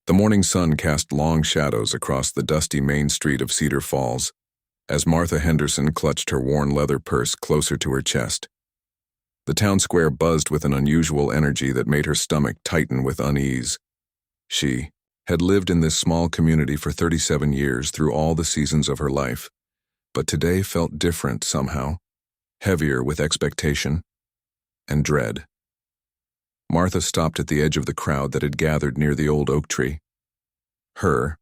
The morning sun cast long shadows across the dusty main street of Cedar Falls as Martha Henderson clutched her worn leather purse closer to her chest. The town square buzzed with an unusual energy that made her stomach tighten with unease. She had lived in this small community for 37 years through all the seasons of her life, but today felt different somehow, heavier with expectation and dread. Martha stopped at the edge of the crowd that had gathered near the old oak tree. Her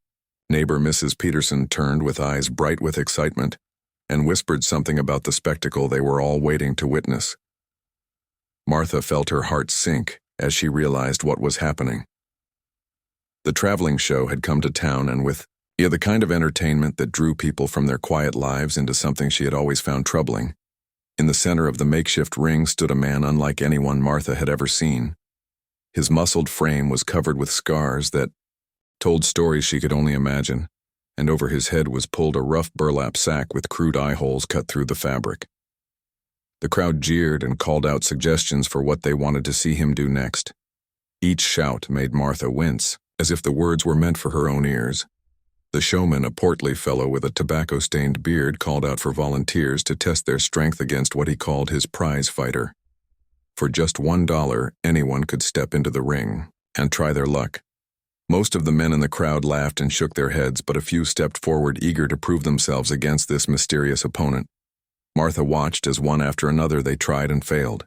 neighbor Mrs. Peterson turned with eyes bright with excitement and whispered something about the spectacle they were all waiting to witness. Martha felt her heart sink as she realized what was happening. The traveling show had come to town, and with the kind of entertainment that drew people from their quiet lives into something she had always found troubling. In the center of the makeshift ring stood a man unlike anyone Martha had ever seen. His muscled frame was covered with scars that told stories she could only imagine, and over his head was pulled a rough burlap sack with crude eye holes cut through the fabric. The crowd jeered and called out suggestions for what they wanted to see him do next. Each shout made Martha wince, as if the words were meant for her own ears. The showman, a portly fellow with a tobacco-stained beard, called out for volunteers to test their strength against what he called his prize fighter. For just $1, anyone could step into the ring and try their luck. Most of the men in the crowd laughed and shook their heads, but a few stepped forward eager to prove themselves against this mysterious opponent. Martha watched as one after another they tried and failed.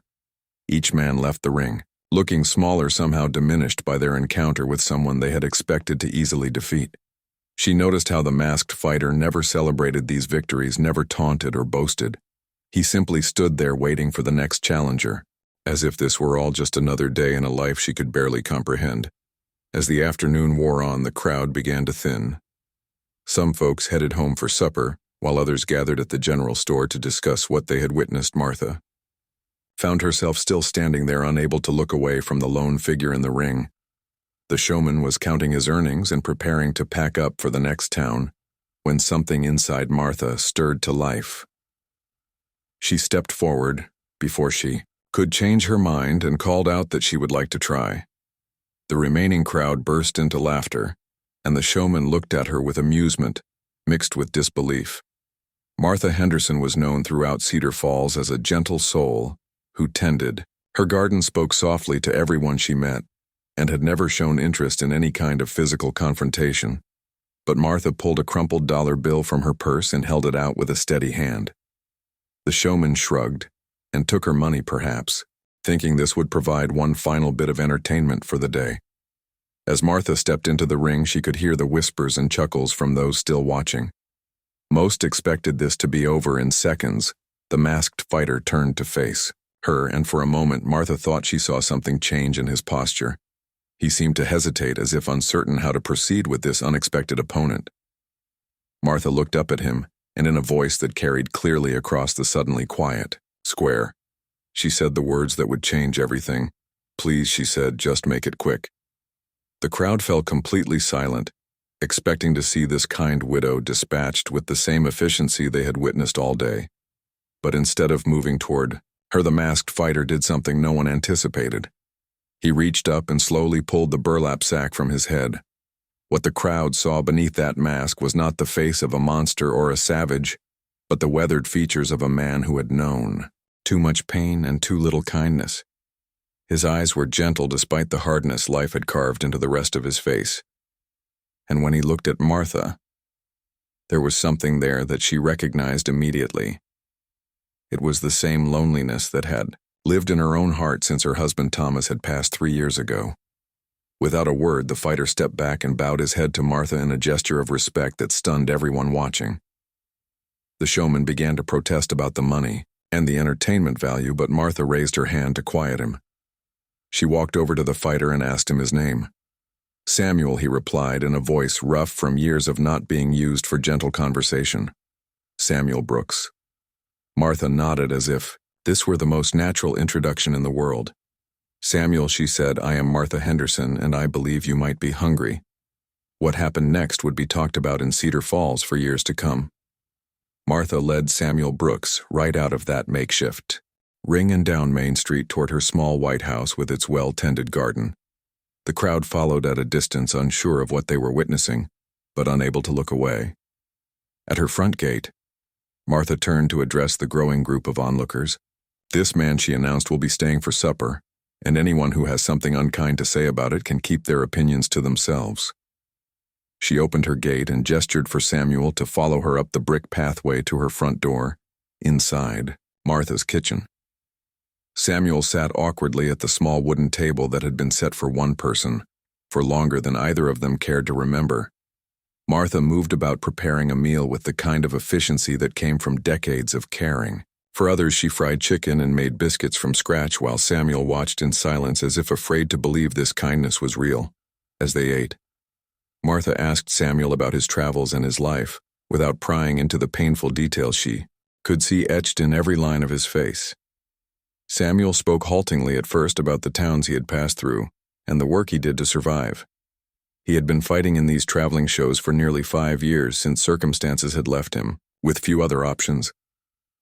Each man left the ring, looking smaller, somehow diminished by their encounter with someone they had expected to easily defeat. She noticed how the masked fighter never celebrated these victories, never taunted or boasted. He simply stood there waiting for the next challenger, as if this were all just another day in a life she could barely comprehend. As the afternoon wore on, the crowd began to thin. Some folks headed home for supper, while others gathered at the general store to discuss what they had witnessed. Martha found herself still standing there, unable to look away from the lone figure in the ring. The showman was counting his earnings and preparing to pack up for the next town, when something inside Martha stirred to life. She stepped forward before she could change her mind and called out that she would like to try. The remaining crowd burst into laughter, and the showman looked at her with amusement, mixed with disbelief. Martha Henderson was known throughout Cedar Falls as a gentle soul who tended. Her garden spoke softly to everyone she met, and had never shown interest in any kind of physical confrontation. But Martha pulled a crumpled dollar bill from her purse and held it out with a steady hand. The showman shrugged and took her money, perhaps, thinking this would provide one final bit of entertainment for the day. As Martha stepped into the ring, she could hear the whispers and chuckles from those still watching. Most expected this to be over in seconds. The masked fighter turned to face her, and for a moment Martha thought she saw something change in his posture. He seemed to hesitate, as if uncertain how to proceed with this unexpected opponent. Martha looked up at him, and in a voice that carried clearly across the suddenly quiet square, she said the words that would change everything. "Please," she said, "just make it quick." The crowd fell completely silent, expecting to see this kind widow dispatched with the same efficiency they had witnessed all day. But instead of moving toward her, the masked fighter did something no one anticipated. He reached up and slowly pulled the burlap sack from his head. What the crowd saw beneath that mask was not the face of a monster or a savage, but the weathered features of a man who had known too much pain and too little kindness. His eyes were gentle despite the hardness life had carved into the rest of his face. And when he looked at Martha, there was something there that she recognized immediately. It was the same loneliness that had lived in her own heart since her husband Thomas had passed 3 years ago. Without a word, the fighter stepped back and bowed his head to Martha in a gesture of respect that stunned everyone watching. The showman began to protest about the money and the entertainment value, but Martha raised her hand to quiet him. She walked over to the fighter and asked him his name. "Samuel," he replied in a voice rough from years of not being used for gentle conversation. "Samuel Brooks." Martha nodded as if this were the most natural introduction in the world. "Samuel," she said, "I am Martha Henderson, and I believe you might be hungry." What happened next would be talked about in Cedar Falls for years to come. Martha led Samuel Brooks right out of that makeshift ring and down Main Street toward her small white house with its well-tended garden. The crowd followed at a distance, unsure of what they were witnessing, but unable to look away. At her front gate, Martha turned to address the growing group of onlookers. "This man," she announced, "will be staying for supper, and anyone who has something unkind to say about it can keep their opinions to themselves." She opened her gate and gestured for Samuel to follow her up the brick pathway to her front door, inside Martha's kitchen. Samuel sat awkwardly at the small wooden table that had been set for one person, for longer than either of them cared to remember. Martha moved about preparing a meal with the kind of efficiency that came from decades of caring. For others, she fried chicken and made biscuits from scratch while Samuel watched in silence as if afraid to believe this kindness was real. As they ate, Martha asked Samuel about his travels and his life, without prying into the painful details she could see etched in every line of his face. Samuel spoke haltingly at first about the towns he had passed through and the work he did to survive. He had been fighting in these traveling shows for nearly 5 years since circumstances had left him, with few other options.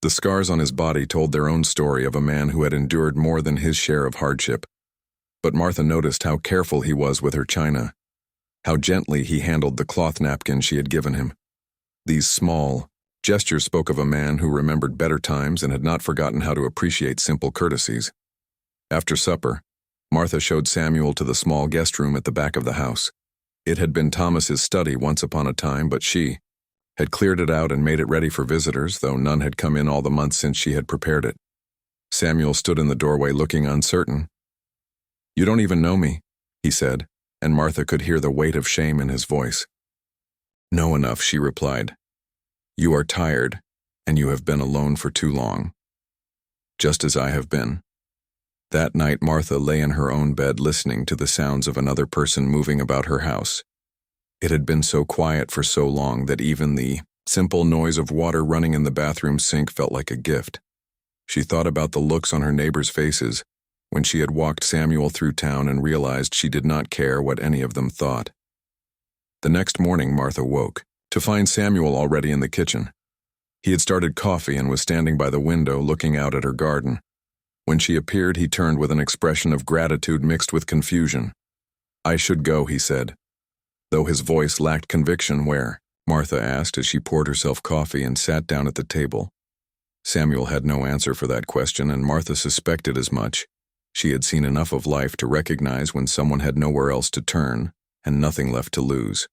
The scars on his body told their own story of a man who had endured more than his share of hardship. But Martha noticed how careful he was with her china, how gently he handled the cloth napkin she had given him. These small gestures spoke of a man who remembered better times and had not forgotten how to appreciate simple courtesies. After supper, Martha showed Samuel to the small guest room at the back of the house. It had been Thomas's study once upon a time, but she had cleared it out and made it ready for visitors, though none had come in all the months since she had prepared it. Samuel stood in the doorway looking uncertain. "You don't even know me," he said, and Martha could hear the weight of shame in his voice. "Know enough," she replied. "You are tired, and you have been alone for too long. Just as I have been." That night Martha lay in her own bed listening to the sounds of another person moving about her house. It had been so quiet for so long that even the simple noise of water running in the bathroom sink felt like a gift. She thought about the looks on her neighbors' faces when she had walked Samuel through town and realized she did not care what any of them thought. The next morning Martha woke to find Samuel already in the kitchen. He had started coffee and was standing by the window looking out at her garden. When she appeared, he turned with an expression of gratitude mixed with confusion. "I should go," he said, though his voice lacked conviction. "Where?" Martha asked as she poured herself coffee and sat down at the table. Samuel had no answer for that question, and Martha suspected as much. She had seen enough of life to recognize when someone had nowhere else to turn and nothing left to lose.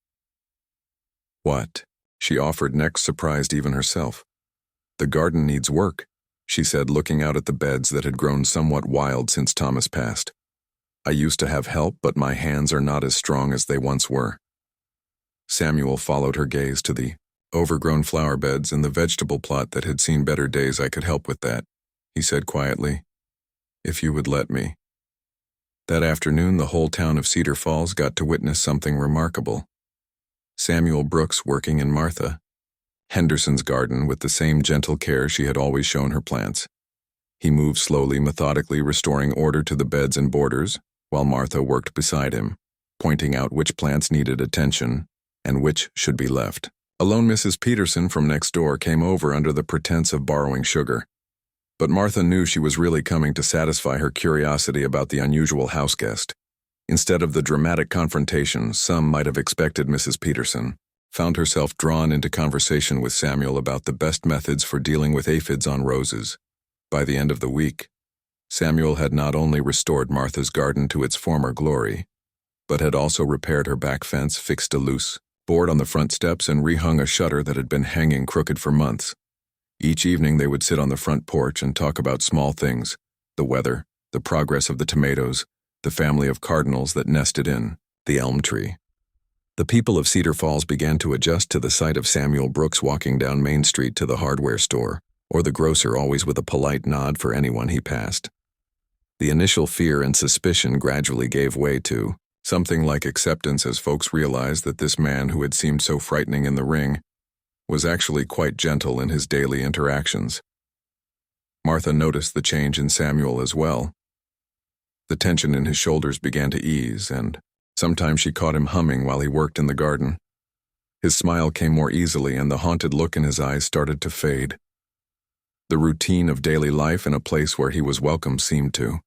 "What?" she offered next, surprised even herself. "The garden needs work," she said, looking out at the beds that had grown somewhat wild since Thomas passed. "I used to have help, but my hands are not as strong as they once were." Samuel followed her gaze to the overgrown flower beds and the vegetable plot that had seen better days. "I could help with that," he said quietly, "if you would let me." That afternoon, the whole town of Cedar Falls got to witness something remarkable. Samuel Brooks working in Martha Henderson's garden with the same gentle care she had always shown her plants. He moved slowly, methodically, restoring order to the beds and borders, while Martha worked beside him, pointing out which plants needed attention and which should be left. Alone, Mrs. Peterson from next door came over under the pretense of borrowing sugar. But Martha knew she was really coming to satisfy her curiosity about the unusual houseguest. Instead of the dramatic confrontation some might have expected, Mrs. Peterson found herself drawn into conversation with Samuel about the best methods for dealing with aphids on roses. By the end of the week, Samuel had not only restored Martha's garden to its former glory, but had also repaired her back fence, fixed a loose board on the front steps, and rehung a shutter that had been hanging crooked for months. Each evening they would sit on the front porch and talk about small things: the weather, the progress of the tomatoes, the family of cardinals that nested in the elm tree. The people of Cedar Falls began to adjust to the sight of Samuel Brooks walking down Main Street to the hardware store, or the grocer, always with a polite nod for anyone he passed. The initial fear and suspicion gradually gave way to something like acceptance as folks realized that this man who had seemed so frightening in the ring was actually quite gentle in his daily interactions. Martha noticed the change in Samuel as well. The tension in his shoulders began to ease, and sometimes she caught him humming while he worked in the garden. His smile came more easily, and the haunted look in his eyes started to fade. The routine of daily life in a place where he was welcome seemed to